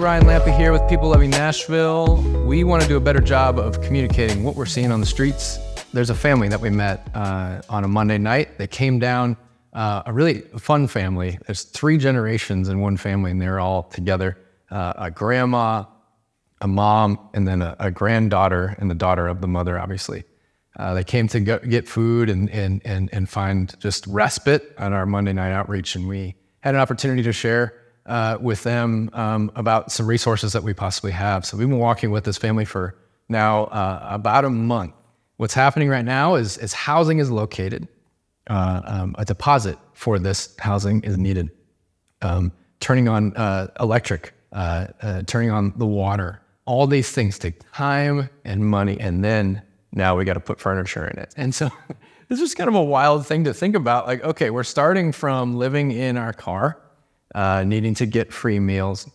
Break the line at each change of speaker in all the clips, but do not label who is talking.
Ryan Lampe here with People Loving Nashville. We want to do a better job of communicating what we're seeing on the streets. There's a family that we met on a Monday night. They came down, a really fun family. There's 3 generations in one family, and they're all together. A grandma, a mom, and then a granddaughter, and the daughter of the mother, obviously. They came to get food and find just respite on our Monday night outreach, and we had an opportunity to share with them about some resources that we possibly have. So we've been walking with this family for now about a month. What's happening right now is housing is located. A deposit for this housing is needed. Turning on electric, turning on the water. All these things take time and money, and then now we got to put furniture in it. And so this is kind of a wild thing to think about. Like, okay, we're starting from living in our car, needing to get free meals.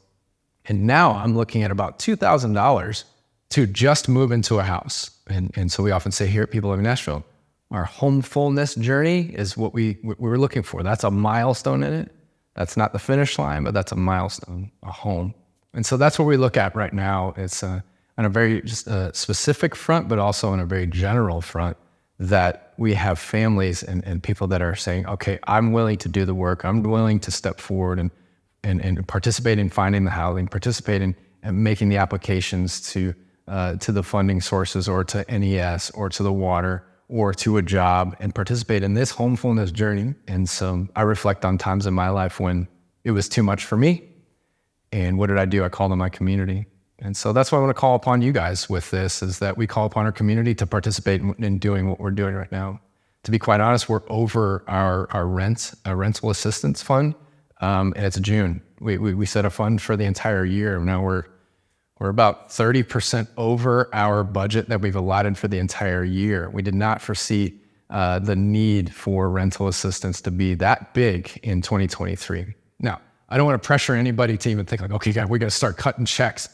And now I'm looking at about $2,000 to just move into a house. And so we often say here at People Living Nashville, our Homefullness journey is what we were looking for. That's a milestone in it. That's not the finish line, but that's a milestone, a home. And so that's what we look at right now. It's on a very just a specific front, but also on a very general front, that we have families and people that are saying, okay, I'm willing to do the work. I'm willing to step forward and participate in finding the housing, participate in making the applications to the funding sources or to NES or to the water or to a job, and participate in this Homefullness journey. And so I reflect on times in my life when it was too much for me. And what did I do? I called on my community. And so that's what I want to call upon you guys with this, is that we call upon our community to participate in doing what we're doing right now. To be quite honest, we're over our rental assistance fund, and it's June. We set a fund for the entire year. Now we're about 30% over our budget that we've allotted for the entire year. We did not foresee the need for rental assistance to be that big in 2023. Now, I don't want to pressure anybody to even think like, okay, God, we got to start cutting checks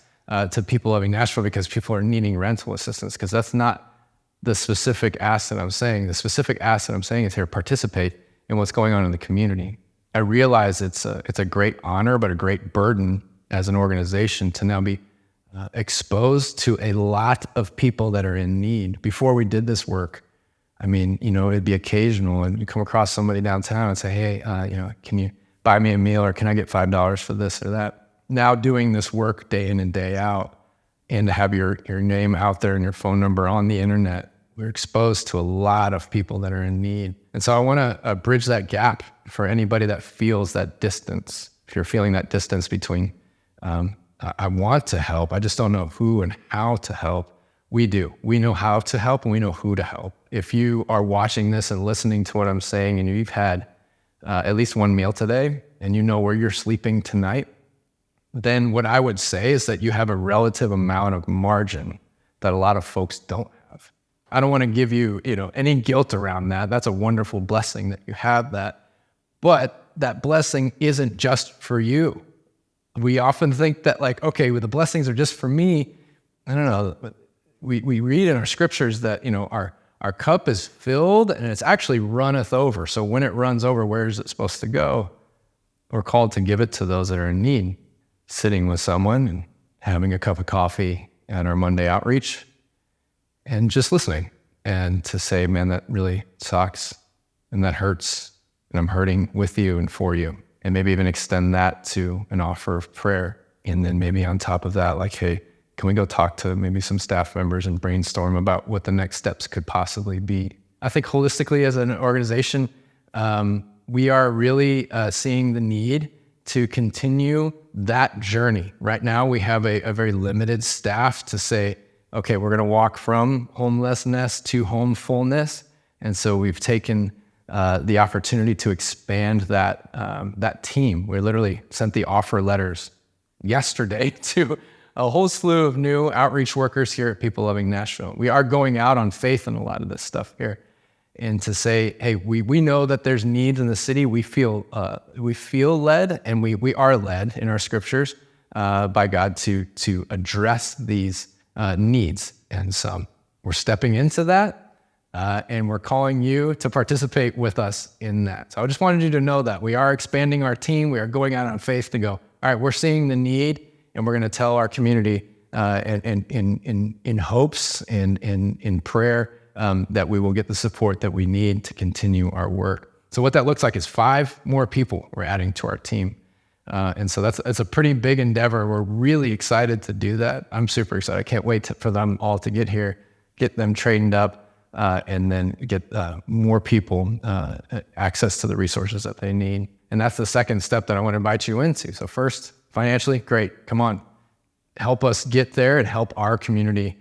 to People Loving Nashville because people are needing rental assistance, because that's not the specific ask that I'm saying. The specific ask that I'm saying is here, participate in what's going on in the community. I realize it's a great honor, but a great burden as an organization to now be exposed to a lot of people that are in need. Before we did this work, I mean, it'd be occasional, and you come across somebody downtown and say, hey, can you buy me a meal, or can I get $5 for this or that? Now doing this work day in and day out, and to have your name out there and your phone number on the internet, we're exposed to a lot of people that are in need. And so I want to bridge that gap for anybody that feels that distance. If you're feeling that distance between, I want to help, I just don't know who and how to help. We do. We know how to help, and we know who to help. If you are watching this and listening to what I'm saying, and you've had at least one meal today, and you know where you're sleeping tonight, then what I would say is that you have a relative amount of margin that a lot of folks don't have. I don't want to give you, any guilt around that. That's a wonderful blessing that you have that. But that blessing isn't just for you. We often think that okay, well, the blessings are just for me. I don't know. But we read in our scriptures that, our cup is filled and it's actually runneth over. So when it runs over, where is it supposed to go? We're called to give it to those that are in need. Sitting with someone and having a cup of coffee at our Monday outreach and just listening, and to say, man, that really sucks and that hurts, and I'm hurting with you and for you. And maybe even extend that to an offer of prayer. And then maybe on top of that, hey, can we go talk to maybe some staff members and brainstorm about what the next steps could possibly be? I think holistically as an organization, we are really seeing the need to continue that journey. Right now, we have a very limited staff to say, okay, we're going to walk from homelessness to Homefullness. And so we've taken the opportunity to expand that team. We literally sent the offer letters yesterday to a whole slew of new outreach workers here at People Loving Nashville. We are going out on faith in a lot of this stuff here, and to say, hey, we know that there's needs in the city. We feel led, and we are led in our scriptures by God to address these needs. And so we're stepping into that, and we're calling you to participate with us in that. So I just wanted you to know that we are expanding our team. We are going out on faith to go, all right, we're seeing the need, and we're going to tell our community in hopes and in prayer that we will get the support that we need to continue our work. So what that looks like is 5 more people we're adding to our team. And so that's a pretty big endeavor. We're really excited to do that. I'm super excited. I can't wait for them all to get here, get them trained up, and then get more people access to the resources that they need. And that's the second step that I want to invite you into. So first, financially, great. Come on. Help us get there and help our community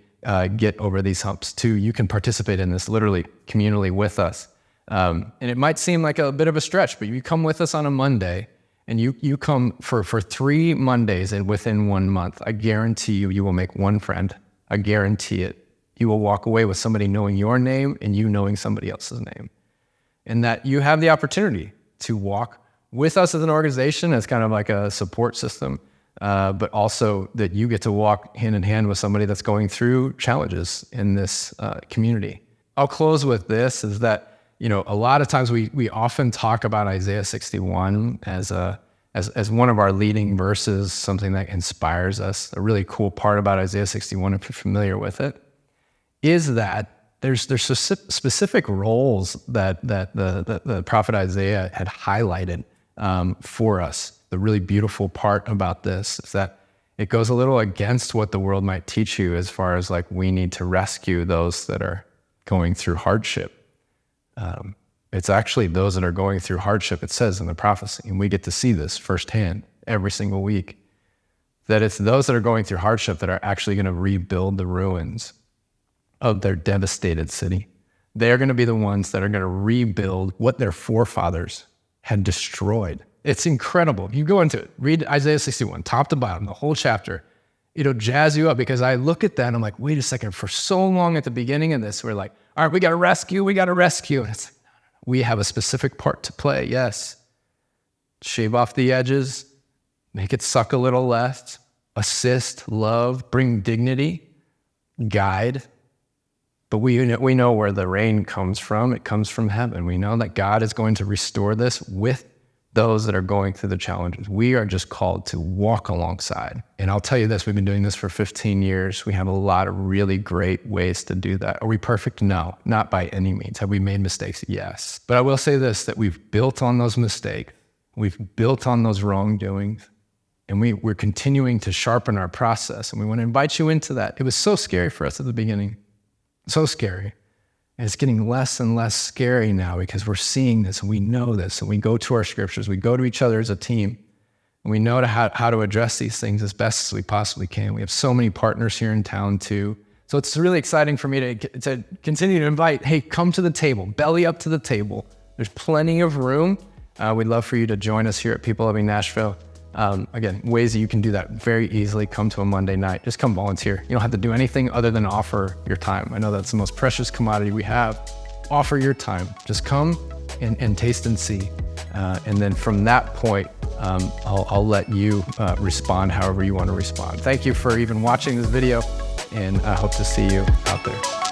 get over these humps. 2, you can participate in this literally communally with us. And it might seem like a bit of a stretch, but you come with us on a Monday and you come for 3 Mondays and within 1 month, I guarantee you will make 1 friend. I guarantee it. You will walk away with somebody knowing your name and you knowing somebody else's name. And that you have the opportunity to walk with us as an organization as kind of like a support system, but also that you get to walk hand in hand with somebody that's going through challenges in this community. I'll close with this, is that, a lot of times we often talk about Isaiah 61 as one of our leading verses, something that inspires us. A really cool part about Isaiah 61, if you're familiar with it, is that there's specific roles that the prophet Isaiah had highlighted for us. The really beautiful part about this is that it goes a little against what the world might teach you as far as like we need to rescue those that are going through hardship. It's actually those that are going through hardship, it says in the prophecy, and we get to see this firsthand every single week, that it's those that are going through hardship that are actually going to rebuild the ruins of their devastated city. They're going to be the ones that are going to rebuild what their forefathers had destroyed. It's incredible. You go into it, read Isaiah 61, top to bottom, the whole chapter. It'll jazz you up, because I look at that and I'm like, wait a second, for so long at the beginning of this, we're like, all right, we got to rescue. And it's like, no. We have a specific part to play, yes. Shave off the edges, make it suck a little less, assist, love, bring dignity, guide. But we know where the rain comes from. It comes from heaven. We know that God is going to restore this with those that are going through the challenges. We are just called to walk alongside. And I'll tell you this, we've been doing this for 15 years. We have a lot of really great ways to do that. Are we perfect? No, not by any means. Have we made mistakes? Yes. But I will say this, that we've built on those mistakes. We've built on those wrongdoings. And we're continuing to sharpen our process. And we want to invite you into that. It was so scary for us at the beginning. So scary. And it's getting less and less scary now, because we're seeing this and we know this, and we go to our scriptures, we go to each other as a team, and we know how to address these things as best as we possibly can. We have so many partners here in town too. So it's really exciting for me to continue to invite, hey, come to the table, belly up to the table. There's plenty of room. We'd love for you to join us here at People Loving Nashville. Again, ways that you can do that very easily. Come to a Monday night. Just come volunteer. You don't have to do anything other than offer your time. I know that's the most precious commodity we have. Offer your time. Just come and taste and see. And then from that point, I'll let you respond however you want to respond. Thank you for even watching this video, and I hope to see you out there.